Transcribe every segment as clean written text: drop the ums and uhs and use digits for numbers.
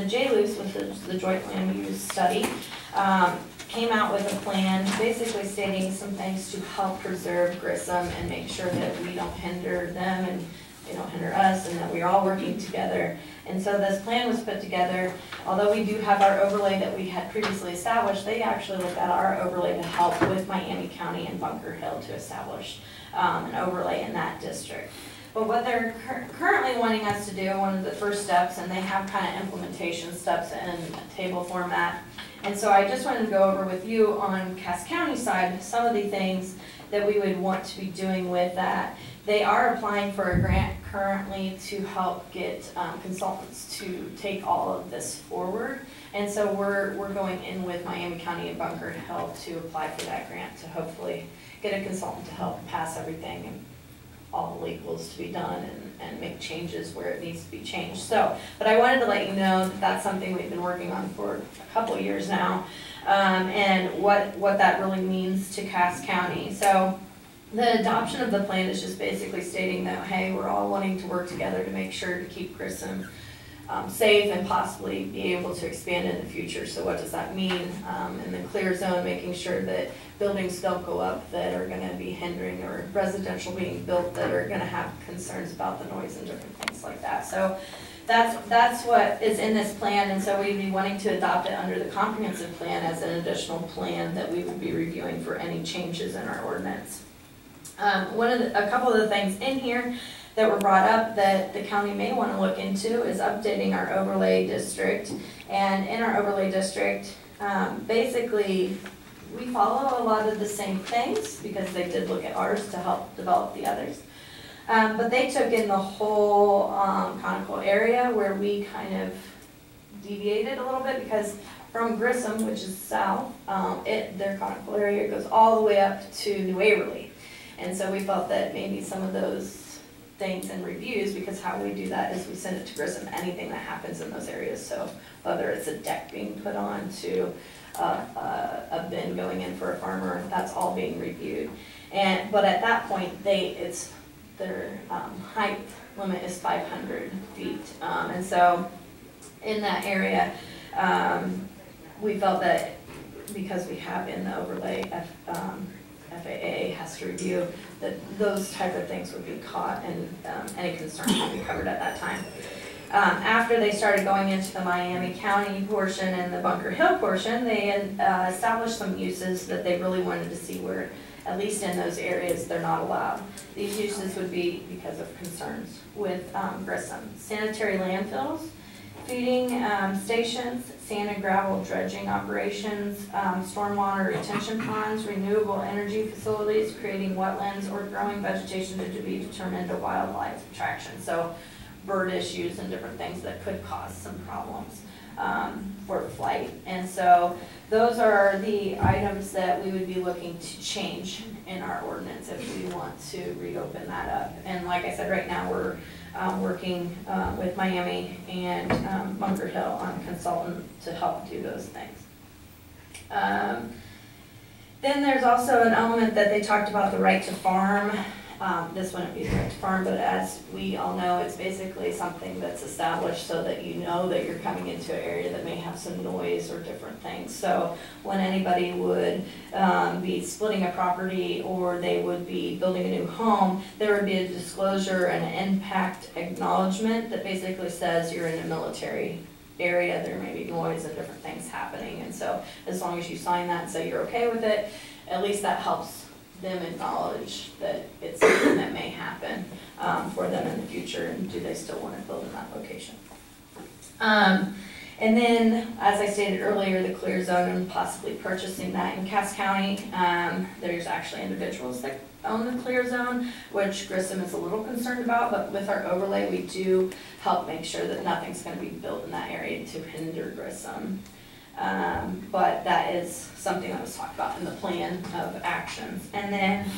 JLUS, which is the Joint Land Use Study, came out with a plan basically stating some things to help preserve Grissom and make sure that we don't hinder them and they don't hinder us, and that we're all working together. And so this plan was put together. Although we do have our overlay that we had previously established, they actually looked at our overlay to help with Miami County and Bunker Hill to establish an overlay in that district. But what they're currently wanting us to do, one of the first steps, and they have kind of implementation steps in table format. And so I just wanted to go over with you on Cass County side some of the things that we would want to be doing with that. They are applying for a grant currently to help get consultants to take all of this forward. And so we're going in with Miami County and Bunker Hill to apply for that grant to hopefully get a consultant to help pass everything and all the legals to be done and make changes where it needs to be changed. So, but I wanted to let you know that that's something we've been working on for a couple of years now, and what that really means to Cass County. So the adoption of the plan is just basically stating that, hey, we're all wanting to work together to make sure to keep Grissom safe and possibly be able to expand in the future. So what does that mean? In the clear zone, making sure that buildings don't go up that are going to be hindering, or residential being built that are going to have concerns about the noise and different things like that. So that's what is in this plan, and so we'd be wanting to adopt it under the comprehensive plan as an additional plan that we would be reviewing for any changes in our ordinance. A couple of the things in here that were brought up that the county may want to look into is updating our overlay district. And in our overlay district, basically we follow a lot of the same things because they did look at ours to help develop the others. But they took in the whole conical area where we kind of deviated a little bit, because from Grissom, which is south, their conical area goes all the way up to New Waverly. And so we felt that maybe some of those things and reviews, because how we do that is we send it to Grissom, anything that happens in those areas. So whether it's a deck being put on to a bin going in for a farmer, that's all being reviewed. But at that point, their height limit is 500 feet. And so in that area, we felt that because we have in the overlay, FAA has to review, that those type of things would be caught and any concerns would be covered at that time. After they started going into the Miami County portion and the Bunker Hill portion, they established some uses that they really wanted to see where, at least in those areas, they're not allowed. These uses would be because of concerns with Grissom. Sanitary landfills, feeding stations, sand and gravel dredging operations, stormwater retention ponds, renewable energy facilities, creating wetlands, or growing vegetation to be determined a wildlife attraction. So bird issues and different things that could cause some problems for flight. And so those are the items that we would be looking to change in our ordinance if we want to reopen that up. And like I said, right now we're working with Miami and Bunker Hill on a consultant to help do those things. Then there's also an element that they talked about, the right to farm. This wouldn't be the right to farm, but as we all know, it's basically something that's established so that you know that you're coming into an area that may have some noise or different things. So when anybody would be splitting a property or they would be building a new home, there would be a disclosure and an impact acknowledgement that basically says you're in a military area, there may be noise and different things happening. And so as long as you sign that and say you're okay with it, at least that helps them acknowledge that it's something that may happen for them in the future, and do they still want to build in that location. And then, as I stated earlier, the clear zone and possibly purchasing that in Cass County. There's actually individuals that own the clear zone, which Grissom is a little concerned about, but with our overlay, we do help make sure that nothing's going to be built in that area to hinder Grissom. But that is something that was talked about in the plan of actions. And then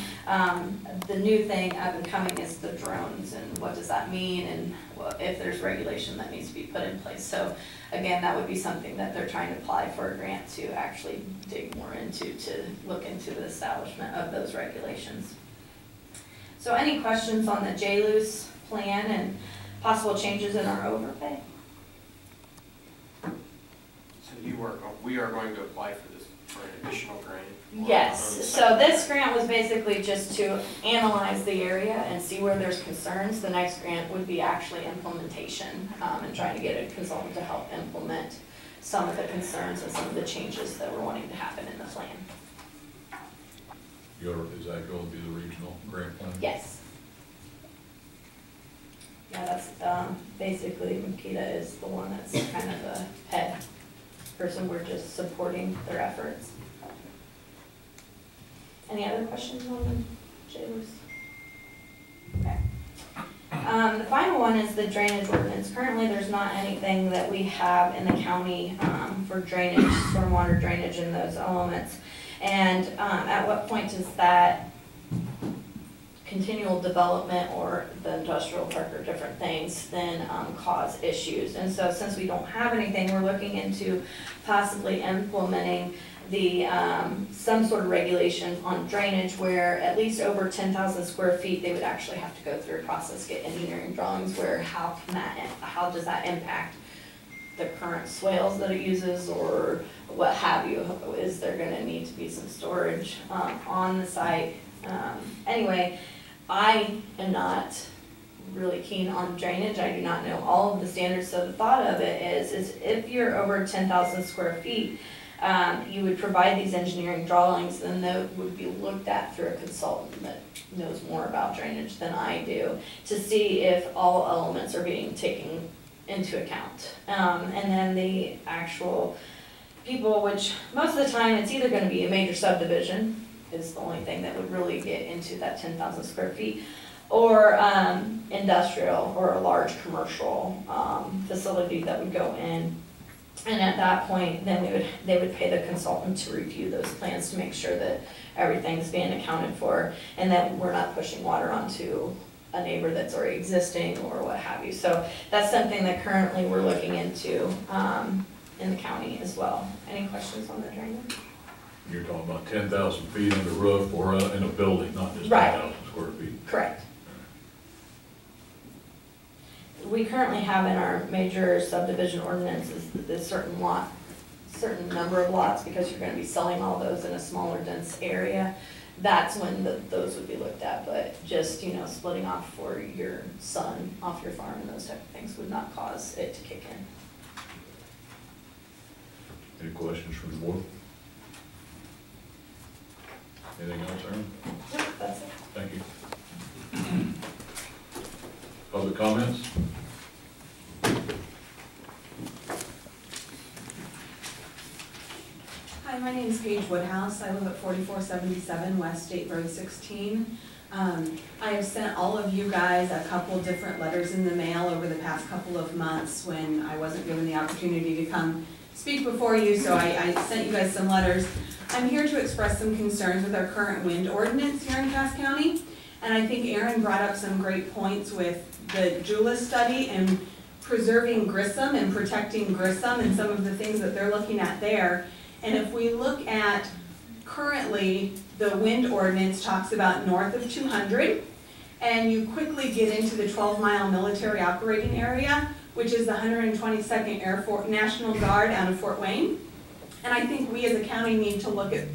the new thing up and coming is the drones, and what does that mean, and if there's regulation that needs to be put in place. So again, that would be something that they're trying to apply for a grant to actually dig more into, to look into the establishment of those regulations. So any questions on the JLUS plan and possible changes in our overlay? we are going to apply for this, for an additional grant? Yes, so this grant was basically just to analyze the area and see where there's concerns. The next grant would be actually implementation, and trying to get a consultant to help implement some of the concerns and some of the changes that we're wanting to happen in the plan. Is that going to be the regional grant plan? Yes. Yeah, that's basically Makita is the one that's kind of the head person. We're just supporting their efforts. Any other questions on the Shavers? Okay. The final one is the drainage ordinance. Currently, there's not anything that we have in the county for drainage, stormwater drainage, and those elements. And at what point does that continual development or the industrial park or different things then cause issues? And so since we don't have anything, we're looking into possibly implementing the some sort of regulation on drainage where at least over 10,000 square feet, they would actually have to go through a process, get engineering drawings where how does that impact the current swales that it uses or what have you. Is there going to need to be some storage on the site? Anyway, I am not really keen on drainage. I do not know all of the standards. So the thought of it is if you're over 10,000 square feet, you would provide these engineering drawings, and they would be looked at through a consultant that knows more about drainage than I do to see if all elements are being taken into account. And then the actual people, which most of the time it's either going to be a major subdivision is the only thing that would really get into that 10,000 square feet, or industrial or a large commercial facility that would go in. And at that point, then they would pay the consultant to review those plans to make sure that everything's being accounted for and that we're not pushing water onto a neighbor that's already existing or what have you. So that's something that currently we're looking into in the county as well. Any questions on the drainage? You're talking about 10,000 feet in the roof or in a building, not just Right. 10,000 square feet. Correct. We currently have in our major subdivision ordinances a certain number of lots, because you're going to be selling all those in a smaller, dense area. That's when those would be looked at. But just, you know, splitting off for your son off your farm and those type of things would not cause it to kick in. Any questions from the board? Anything else, Aaron? Yep, that's it. Thank you. Public comments? Hi, my name is Paige Woodhouse. I live at 4477 West State Road 16. I have sent all of you guys a couple different letters in the mail over the past couple of months when I wasn't given the opportunity to come speak before you, so I sent you guys some letters. I'm here to express some concerns with our current wind ordinance here in Cass County. And I think Arin brought up some great points with the Jula study and preserving Grissom and protecting Grissom and some of the things that they're looking at there. And if we look at currently, the wind ordinance talks about north of 200, and you quickly get into the 12-mile military operating area, which is the 122nd Air Force National Guard out of Fort Wayne. And I think we as a county need to look at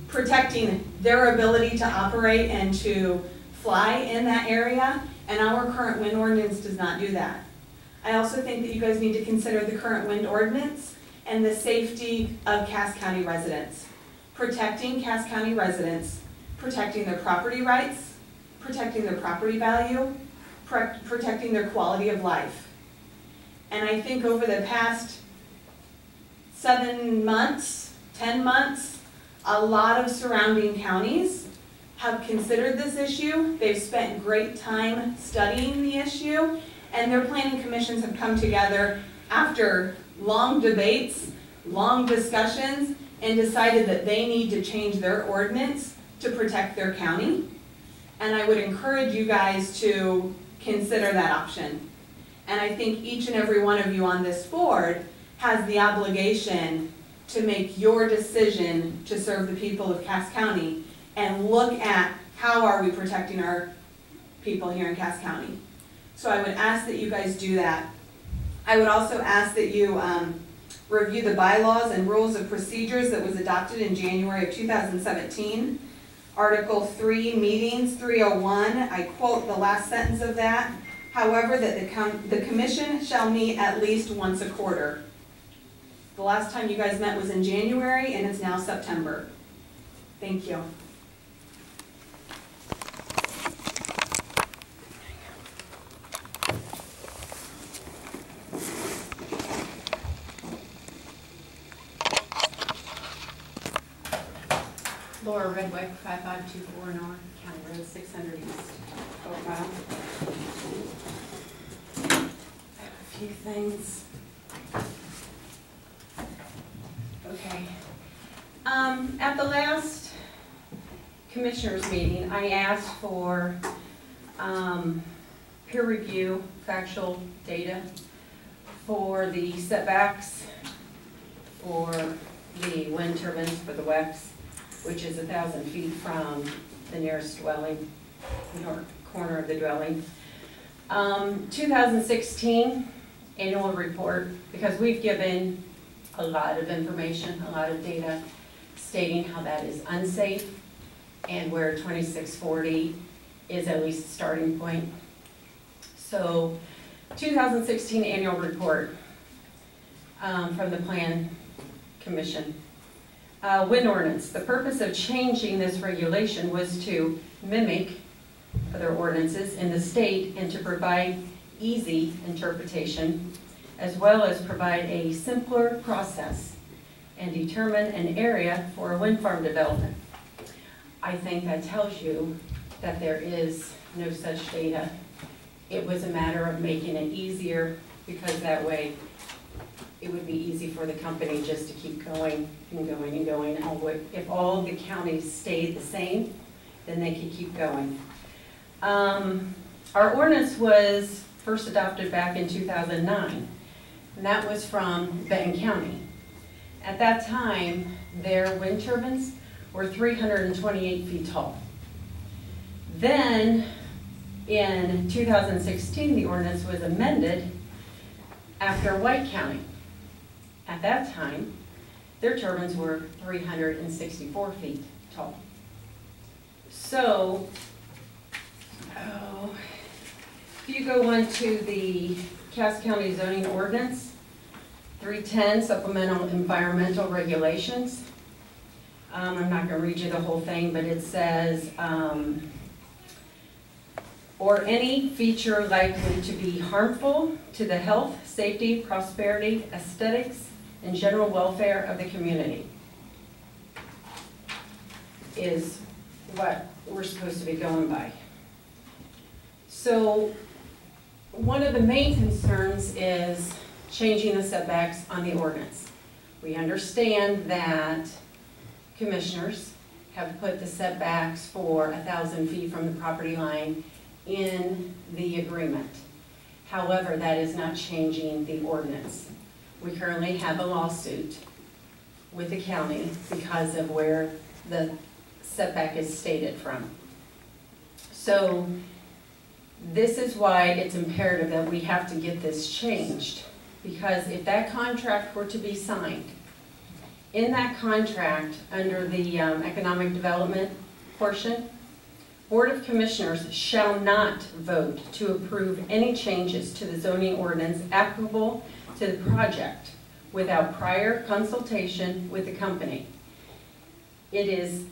protecting their ability to operate and to fly in that area, and our current wind ordinance does not do that. I also think that you guys need to consider the current wind ordinance and the safety of Cass County residents. Protecting Cass County residents, protecting their property rights, protecting their property value, protecting their quality of life. And I think over the past 7 months, 10 months, a lot of surrounding counties have considered this issue. They've spent great time studying the issue, and their planning commissions have come together after long debates, long discussions, and decided that they need to change their ordinance to protect their county. And I would encourage you guys to consider that option. And I think each and every one of you on this board has the obligation to make your decision to serve the people of Cass County and look at how are we protecting our people here in Cass County. So I would ask that you guys do that. I would also ask that you review the bylaws and rules of procedures that was adopted in January of 2017. Article 3, meetings, 301, I quote the last sentence of that. However, that the commission shall meet at least once a quarter. The last time you guys met was in January, and it's now September. Thank you. Laura Redwick, 5524 North, County Road 600 East, profile. I have a few things. Okay. At the last commissioners meeting, I asked for peer review, factual data for the setbacks for the wind turbines for the WECS, which is 1,000 feet from the nearest dwelling, north corner of the dwelling. 2016 annual report, because we've given a lot of information, a lot of data stating how that is unsafe and where 2640 is at least a starting point. So 2016 annual report from the Plan Commission. Wind ordinance. The purpose of changing this regulation was to mimic other ordinances in the state and to provide easy interpretation, as well as provide a simpler process and determine an area for a wind farm development. I think that tells you that there is no such data. It was a matter of making it easier, because that way it would be easy for the company just to keep going and going and going. If all the counties stayed the same, then they could keep going. Our ordinance was first adopted back in 2009, and that was from Benton County. At that time, their wind turbines were 328 feet tall. Then, in 2016, the ordinance was amended after White County. At that time, their turbines were 364 feet tall. So, if you go on to the Cass County zoning ordinance, 310 supplemental environmental regulations. I'm not going to read you the whole thing, but it says, or any feature likely to be harmful to the health, safety, prosperity, aesthetics, and general welfare of the community is what we're supposed to be going by. So one of the main concerns is changing the setbacks on the ordinance. We understand that commissioners have put the setbacks for 1,000 feet from the property line in the agreement. However, that is not changing the ordinance. We currently have a lawsuit with the county because of where the setback is stated from. So this is why it's imperative that we have to get this changed, because if that contract were to be signed, in that contract under the economic development portion, Board of Commissioners shall not vote to approve any changes to the zoning ordinance applicable to the project without prior consultation with the company. It is,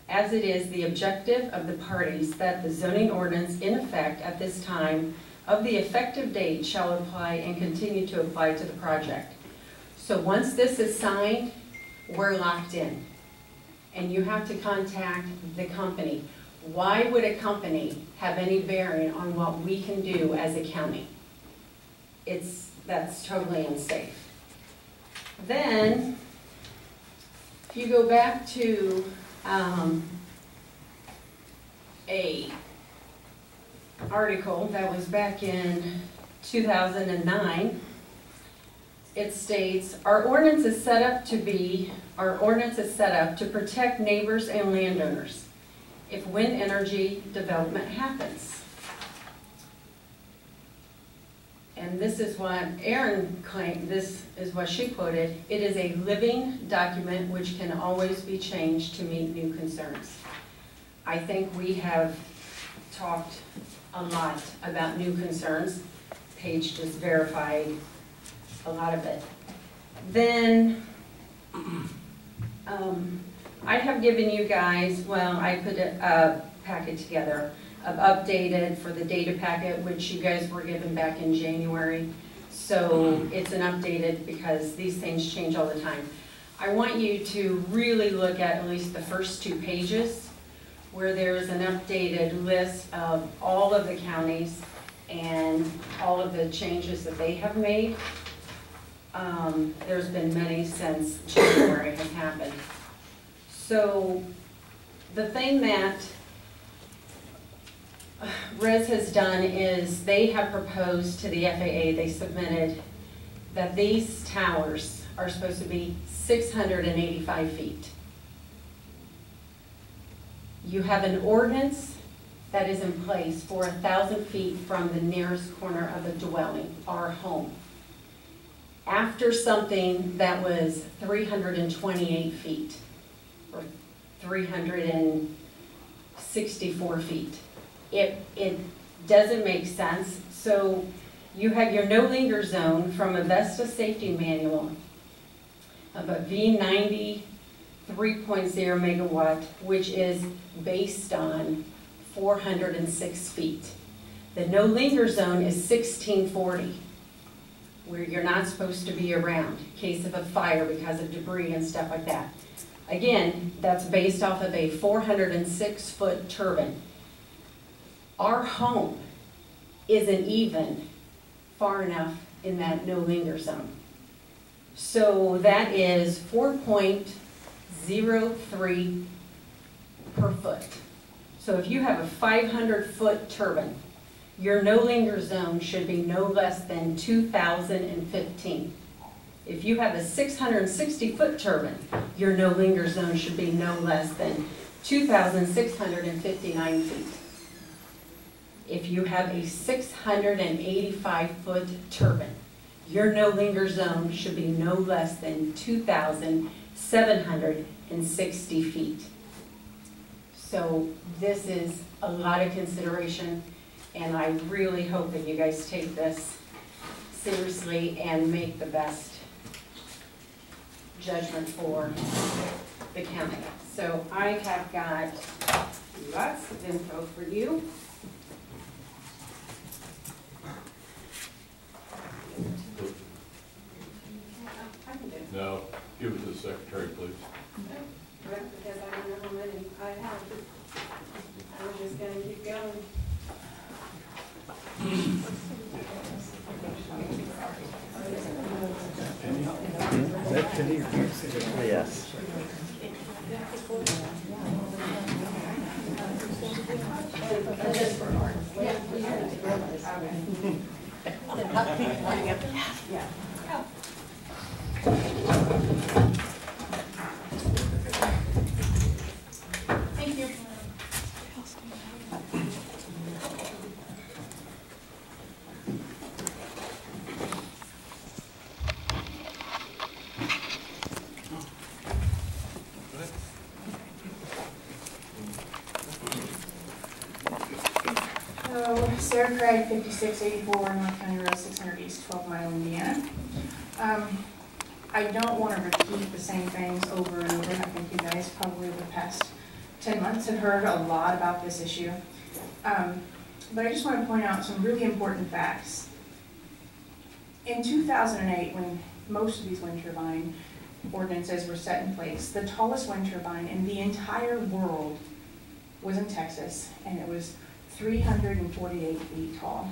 as it is the objective of the parties that the zoning ordinance in effect at this time of the effective date shall apply and continue to apply to the project. So once this is signed, we're locked in. And you have to contact the company. Why would a company have any bearing on what we can do as a county? That's totally unsafe. Then, if you go back to a article that was back in 2009, it states, our ordinance is set up to protect neighbors and landowners if wind energy development happens. And and this is what Arin claimed, this is what she quoted, "It is a living document which can always be changed to meet new concerns." I think we have talked a lot about new concerns. Paige just verified a lot of it. Then, I have given you guys, well, I put a packet together of updated for the data packet, which you guys were given back in January. So it's an updated because these things change all the time. I want you to really look at least the first 2 pages where there's an updated list of all of the counties and all of the changes that they have made. There's been many since January has happened. So the thing that RES has done is they have proposed to the FAA, they submitted that these towers are supposed to be 685 feet. You have an ordinance that is in place for 1,000 feet from the nearest corner of a dwelling, our home. After something that was 328 feet, or 364 feet, it doesn't make sense. So you have your no linger zone from a Vesta safety manual of a V90 3.0 megawatt, which is based on 406 feet. The no linger zone is 1640, where you're not supposed to be around in case of a fire because of debris and stuff like that. Again, that's based off of a 406-foot turbine. Our home isn't even far enough in that no linger zone. So that is 4.03 per foot. So if you have a 500-foot turbine, your no linger zone should be no less than 2,015. If you have a 660-foot turbine, your no linger zone should be no less than 2,659 feet. If you have a 685-foot turbine, your no linger zone should be no less than 2,760 feet. So this is a lot of consideration, and I really hope that you guys take this seriously and make the best judgment for the county. So I have got lots of info for you. No, give it to the secretary, please. Because I don't know how many I have. I'm just gonna keep going. Yes. Thank you. So, Sarah Craig, 5684 North County Road 600 East, 12 Mile, Indiana. I don't want to repeat the same things over and over. I think you guys probably over the past 10 months have heard a lot about this issue. But I just want to point out some really important facts. In 2008, when most of these wind turbine ordinances were set in place, the tallest wind turbine in the entire world was in Texas, and it was 348 feet tall.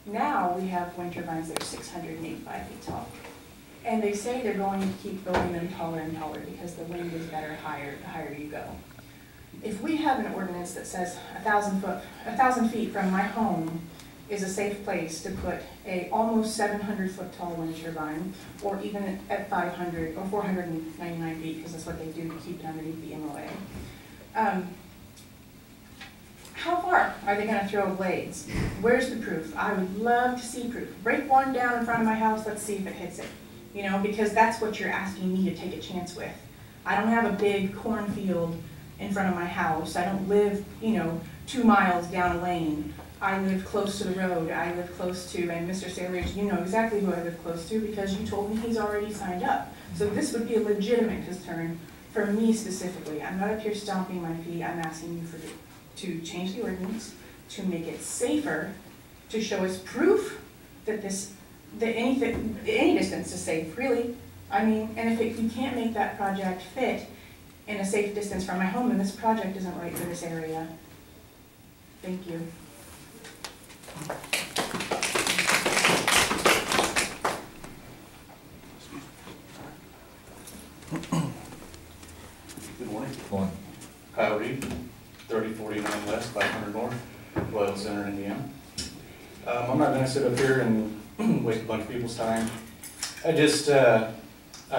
Now we have wind turbines that are 685 feet tall. And they say they're going to keep building them taller and taller because the wind is better higher the higher you go. If we have an ordinance that says 1,000 feet from my home is a safe place to put a almost 700-foot tall wind turbine, or even at 500 or 499 feet, because that's what they do to keep it underneath the MOA. how far are they gonna throw blades? Where's the proof? I would love to see proof. Break one down in front of my house, let's see if it hits it. You know, because that's what you're asking me to take a chance with. I don't have a big cornfield in front of my house. I don't live, 2 miles down a lane. I live close to the road. I live close to, and Mr. Sailors, you know exactly who I live close to because you told me he's already signed up. So this would be a legitimate concern for me specifically. I'm not up here stomping my feet. I'm asking you to change the ordinance, to make it safer, to show us proof that any distance is safe, really. I mean, and if you can't make that project fit in a safe distance from my home, then this project isn't right for this area. Thank you. Good morning. Fine. Kyle Reed, 3049 West, 500 North, Loyal Center, Indiana. I'm not gonna sit up here and waste a bunch of people's time. I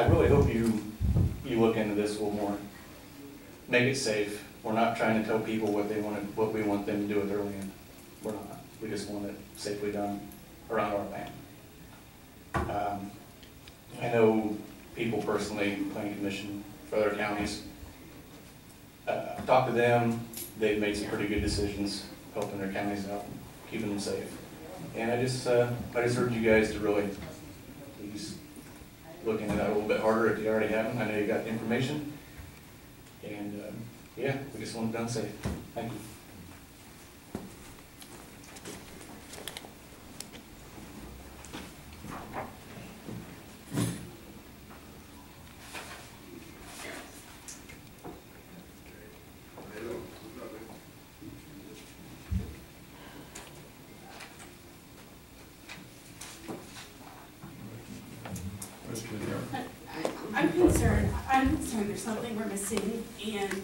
really hope you look into this a little more. Make it safe. We're not trying to tell people what we want them to do with their land. We're not. We just want it safely done around our land. I know people personally, planning commission for other counties, talk to them. They've made some pretty good decisions helping their counties out, keeping them safe. And I just urge you guys to really please look into that a little bit harder if you already haven't. I know you got the information. And yeah, we just want it done safe. Thank you. I'm concerned there's something we're missing, and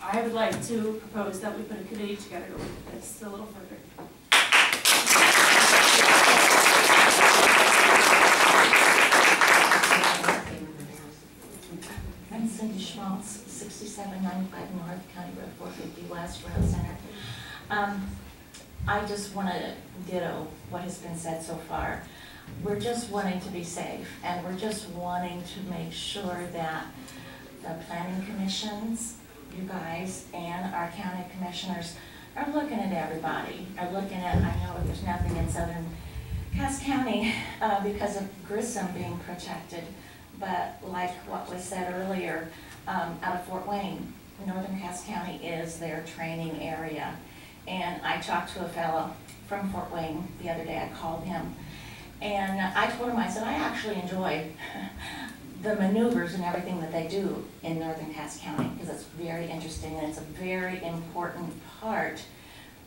I would like to propose that we put a committee together to look at this a little further. I'm Cindy Schmaltz, 6795 North, County Road 450 West, Road Center. I just want to ditto what has been said so far. We're just wanting to be safe, and we're just wanting to make sure that the planning commissions, you guys, and our county commissioners are looking at everybody, are looking at, I know there's nothing in southern Cass County because of Grissom being protected, but like what was said earlier, out of Fort Wayne, northern Cass County is their training area. And I talked to a fellow from Fort Wayne the other day. I called him. And I told him, I said, I actually enjoy the maneuvers and everything that they do in northern Cass County because it's very interesting and it's a very important part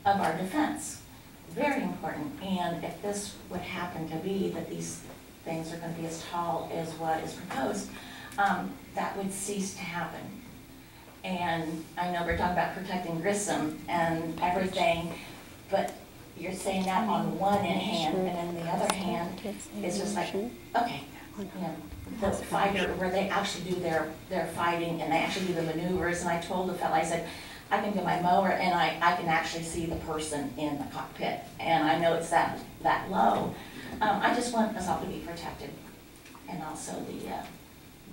of our defense. Very important. And if this would happen to be that these things are going to be as tall as what is proposed, that would cease to happen. And I know we're talking about protecting Grissom and everything, but you're saying that on one hand, and then the other hand, it's just like, okay, the fighter, where they actually do their fighting and they actually do the maneuvers. And I told the fella, I said, I can do my mower and I can actually see the person in the cockpit. And I know it's that low. I just want us all to be protected. And also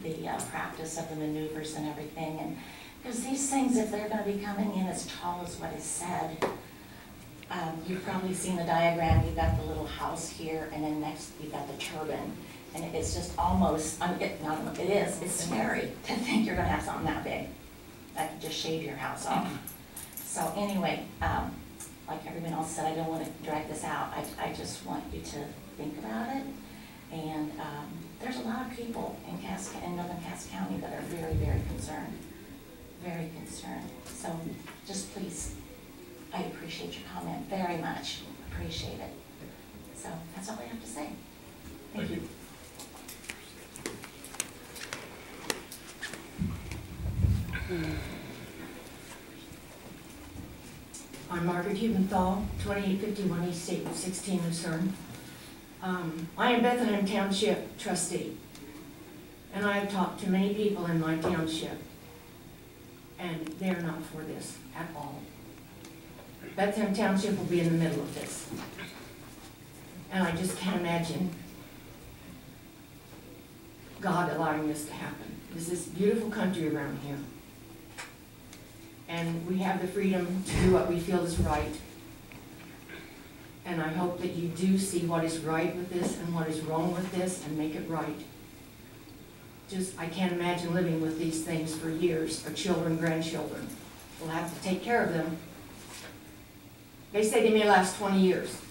the practice of the maneuvers and everything. And because these things, if they're going to be coming in as tall as what is said, you've probably seen the diagram. You've got the little house here, and then next you've got the turbine. And it's just almost, it's scary to think you're going to have something that big that could just shave your house off. So anyway, like everyone else said, I don't want to drag this out. I just want you to think about it. And there's a lot of people in northern Cass County that are very, very concerned. Very concerned. So just please, I appreciate your comment very much. Appreciate it. So that's all I have to say. Thank you. I'm Margaret Hubenthal, 2851 East State, 16 Lucerne. I am Bethlehem Township trustee, and I have talked to many people in my township, and they're not for this at all. Bethlehem Township will be in the middle of this. And I just can't imagine God allowing this to happen. This is beautiful country around here. And we have the freedom to do what we feel is right. And I hope that you do see what is right with this and what is wrong with this and make it right. Just, I can't imagine living with these things for years, for children, grandchildren. We'll have to take care of them. They say they may last 20 years.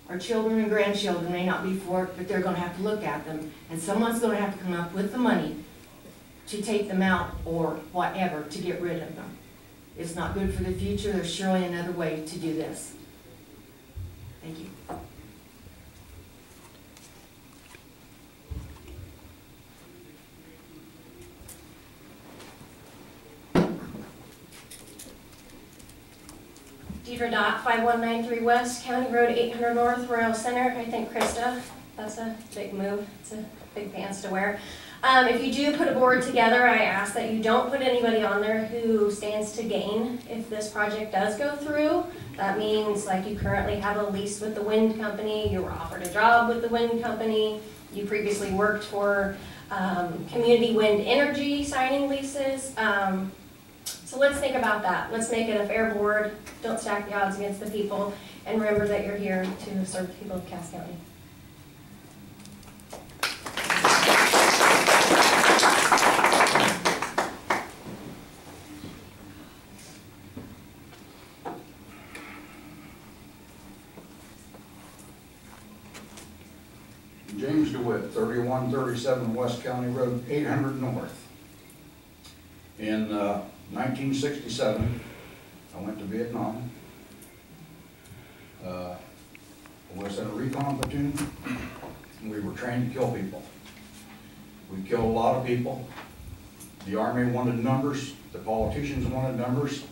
Our children and grandchildren may not be for it, but they're going to have to look at them. And someone's going to have to come up with the money to take them out or whatever to get rid of them. It's not good for the future. There's surely another way to do this. Thank you. Deidre Dot, 5193 West, County Road 800 North, Royal Center. I think Krista, that's a big move. It's a big pants to wear. If you do put a board together, I ask that you don't put anybody on there who stands to gain if this project does go through. That means like you currently have a lease with the wind company, you were offered a job with the wind company, you previously worked for Community Wind Energy signing leases. So let's think about that. Let's make it a fair board. Don't stack the odds against the people. And remember that you're here to serve the people of Cass County. James DeWitt, 3137 West County Road, 800 North. In 1967, I went to Vietnam. I was in a recon platoon, and we were trained to kill people. We killed a lot of people. The Army wanted numbers, the politicians wanted numbers,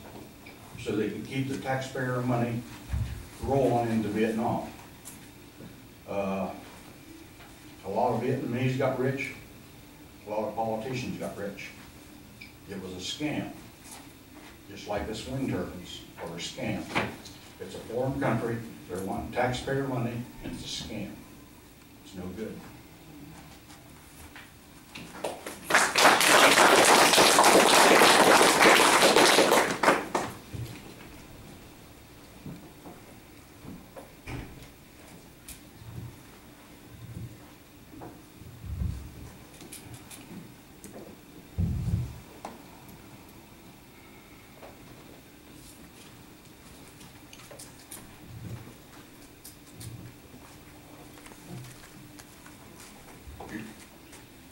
so they could keep the taxpayer money rolling into Vietnam. A lot of Vietnamese got rich, a lot of politicians got rich. It was a scam, just like this wind turbines are a scam. It's a foreign country, they're wanting taxpayer money, and it's a scam. It's no good.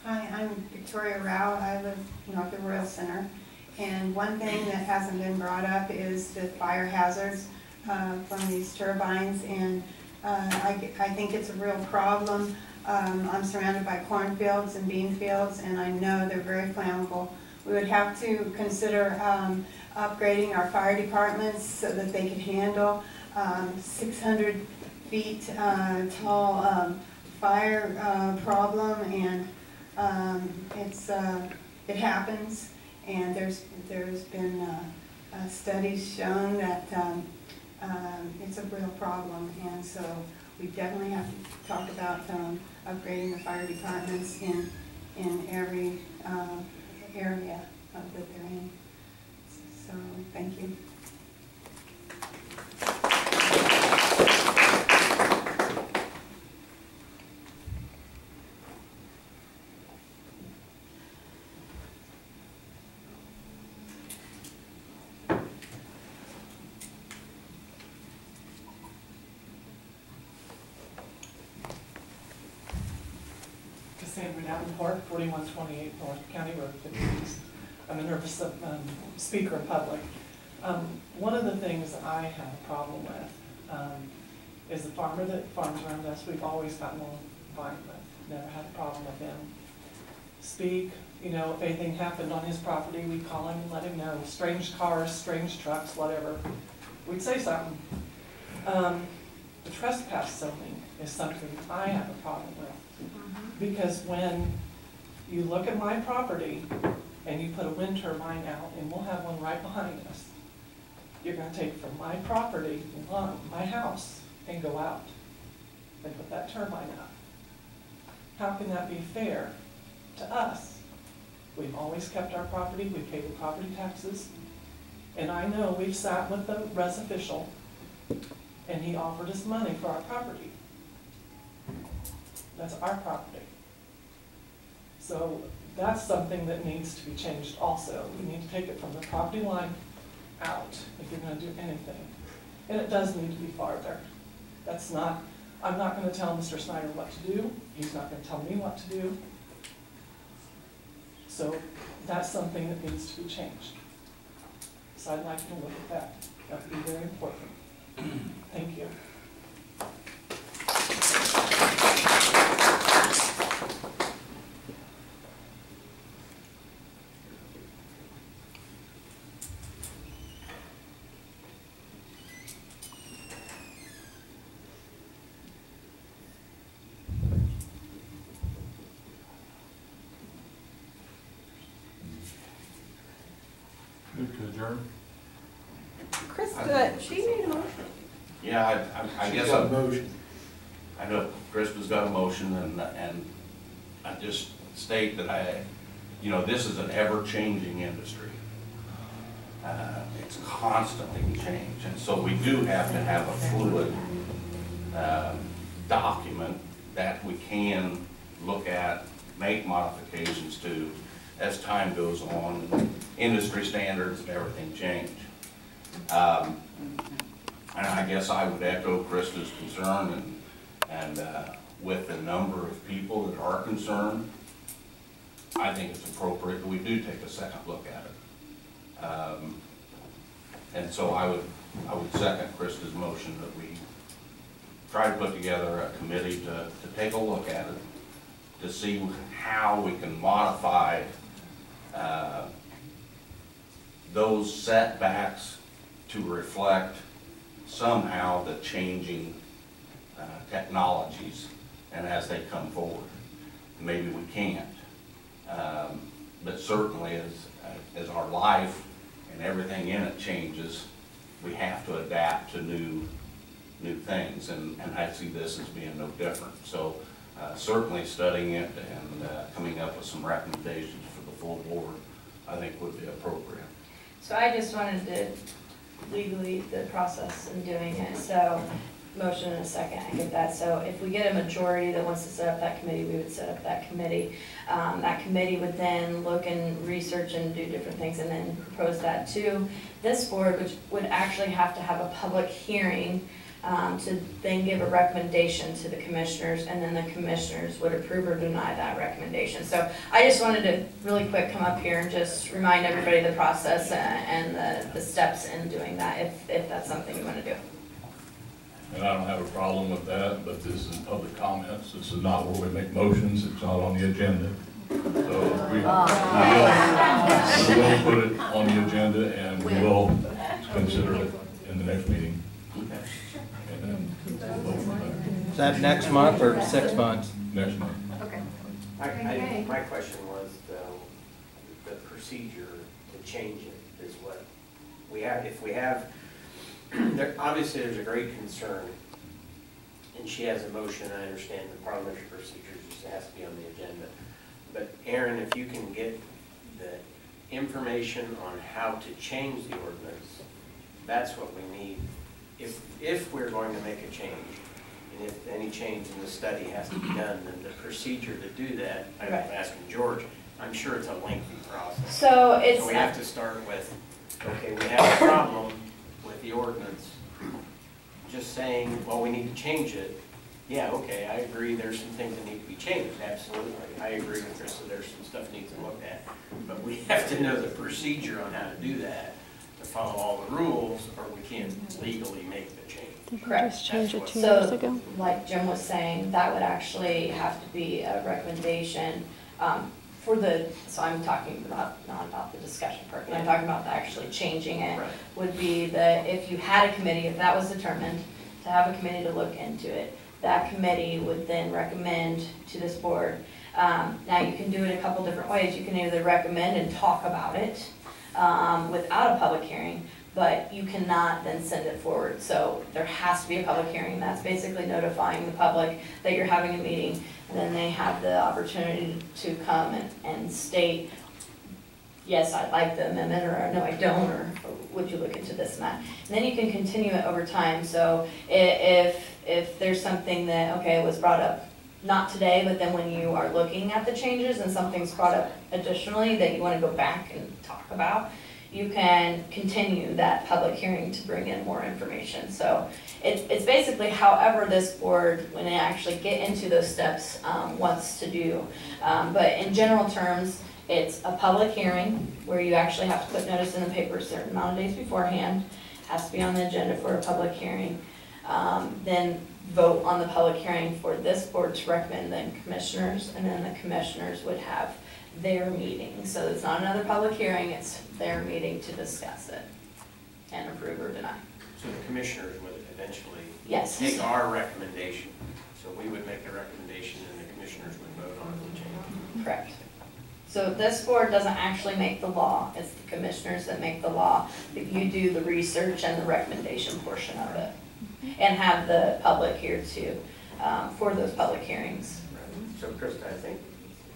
Hi, I'm Victoria Rao. I live north of Royal Center. And one thing that hasn't been brought up is the fire hazards from these turbines. And I think it's a real problem. I'm surrounded by cornfields and bean fields, and I know they're very flammable. We would have to consider upgrading our fire departments so that they could handle 600 feet tall fire problem, and it happens, and there's been studies shown that it's a real problem, and so we definitely have to talk about upgrading the fire departments in every area that they're in. So thank you. Cassandra Davenport, 4128 North County Road 50 East. I'm a nervous speaker in public. One of the things I have a problem with is the farmer that farms around us. We've always gotten along fine with, never had a problem with him. Speak, you know, if anything happened on his property, we'd call him and let him know. Strange cars, strange trucks, whatever. We'd say something. The trespass zoning is something I have a problem with. Because when you look at my property and you put a wind turbine out, and we'll have one right behind us, you're gonna take from my property, my house, and go out and put that turbine up. How can that be fair to us? We've always kept our property, we pay the property taxes, and I know we've sat with the res official, and he offered us money for our property. That's our property. So that's something that needs to be changed also. We need to take it from the property line out if you're gonna do anything. And it does need to be farther. That's not, I'm not gonna tell Mr. Snyder what to do. He's not gonna tell me what to do. So that's something that needs to be changed. So I'd like to look at that. That would be very important. Thank you. Move to adjourn. Krista, she made a motion. Yeah, I guess got a motion. I know Krista's got a motion, and I just state that this is an ever-changing industry. It's constantly changed, and so we do have to have a fluid document that we can look at, make modifications to as time goes on, and industry standards and everything change. And I guess I would echo Krista's concern, and with the number of people that are concerned, I think it's appropriate that we do take a second look at it. And so I would second Krista's motion that we try to put together a committee to take a look at it, to see how we can modify those setbacks to reflect somehow the changing technologies and as they come forward. Maybe we can't, but certainly as our life and everything in it changes, we have to adapt to new things, and I see this as being no different. So certainly studying it and coming up with some recommendations for the full board, I think would be appropriate. So I just wanted to legally the process in doing it, so motion in a second, I get that. So if we get a majority that wants to set up that committee, we would set up that committee. That committee would then look and research and do different things and then propose that to this board, which would actually have to have a public hearing to then give a recommendation to the commissioners, and then the commissioners would approve or deny that recommendation. So I just wanted to really quick come up here and just remind everybody the process and the steps in doing that, if that's something you want to do. And I don't have a problem with that, but this is public comments. This is not where we make motions. It's not on the agenda. So we will put it on the agenda, and we will consider it in the next meeting. And then we'll vote from there. Is that next month or 6 months? Next month. Okay. My question was the procedure to change it is what we have. If we have, obviously there's a great concern, and she has a motion. I understand the parliamentary procedures just has to be on the agenda. But Arin, if you can get the information on how to change the ordinance, that's what we need. If we're going to make a change, and if any change in the study has to be done, then the procedure to do that, I was asking George, I'm sure it's a lengthy process. So it's we have to start with, okay, we have a problem with the ordinance. Just saying, well, we need to change it. Yeah, okay, I agree, there's some things that need to be changed, absolutely. I agree with Krista, there's some stuff needs to look at. But we have to know the procedure on how to do that, to follow all the rules, or we can't legally make the change. Correct. Change it 2 So, years ago. like Jim was saying, that would actually have to be a recommendation for so I'm talking about, not about the discussion part, but I'm talking about actually changing it, Right. would be that if you had a committee, if that was determined, to have a committee to look into it, that committee would then recommend to this board. Now you can do it a couple different ways. You can either recommend and talk about it without a public hearing, but you cannot then send it forward. So there has to be a public hearing. That's basically notifying the public that you're having a meeting. Then they have the opportunity to come and state, yes, I like the amendment, or no, I don't, or would you look into this and that? And then you can continue it over time. So if there's something that, okay, was brought up not today, but then when you are looking at the changes and something's brought up additionally that you want to go back and talk about, you can continue that public hearing to bring in more information. So it's basically however this board, when they actually get into those steps, wants to do. But in general terms, it's a public hearing where you actually have to put notice in the paper a certain amount of days beforehand. It has to be on the agenda for a public hearing. Then vote on the public hearing for this board to recommend then commissioners, and then the commissioners would have their meeting. So it's not another public hearing, it's their meeting to discuss it and approve or deny. So the commissioners would eventually Yes. take our recommendation. So we would make the recommendation and the commissioners would vote on the change. Correct. So this board doesn't actually make the law, it's the commissioners that make the law. If you do the research and the recommendation portion of it, and have the public here too, for those public hearings. So Krista, I think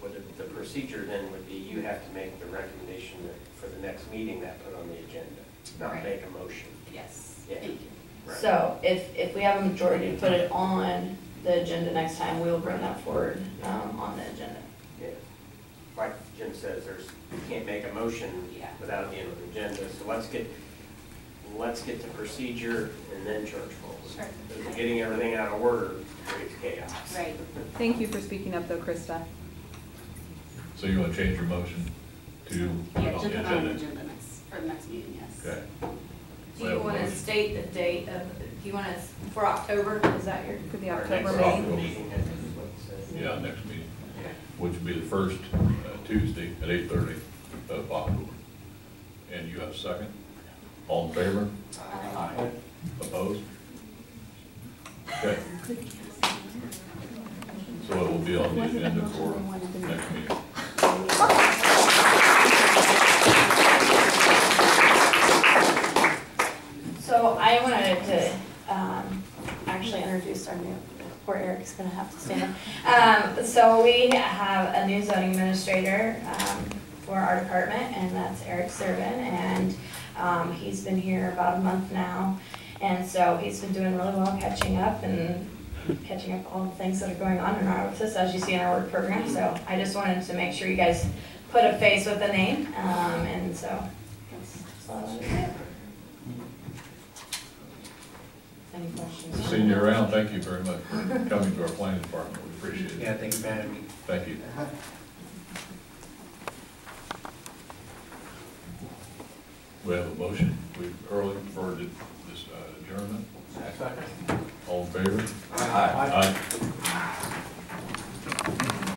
what the procedure then would be, you have to make the recommendation that for the next meeting that put on the agenda, not Right. make a motion. Yes. Yeah. Thank you. Right. So if we have a majority to put it on the agenda next time, we'll bring that forward on the agenda. Yeah. Like Jim says, you can't make a motion without being on the agenda, so let's get the procedure and then charge forward. Sure. Because getting everything out of order creates chaos. Right. Thank you for speaking up though, Krista. So you want to change your motion to put Yeah, it on to the put on the agenda? agenda for the next meeting, yes. Okay. Do you want to state the date of, do you want to, for October, is that your? For the Our October next meeting. meeting, I think is what it says. Yeah, next meeting, Yeah. which would be the first Tuesday at 8:30 of October. And you have a second? All in favor? Aye. Opposed? Okay. So it will be on the agenda for next meeting. So I wanted to actually introduce our new, poor Eric's gonna have to stand up. So we have a new zoning administrator for our department, and that's Eric Servin, and he's been here about a month now. And so he's been doing really well catching up all the things that are going on in our office, as you see in our work program. So I just wanted to make sure you guys put a face with a name, and so that's all I wanted to do. Any questions? Seeing you around, thank you very much for coming to our planning department. We appreciate it. Yeah, thank you for having me. Thank you. We have a motion. We've early deferred this adjournment. All in favor? Aye. Aye.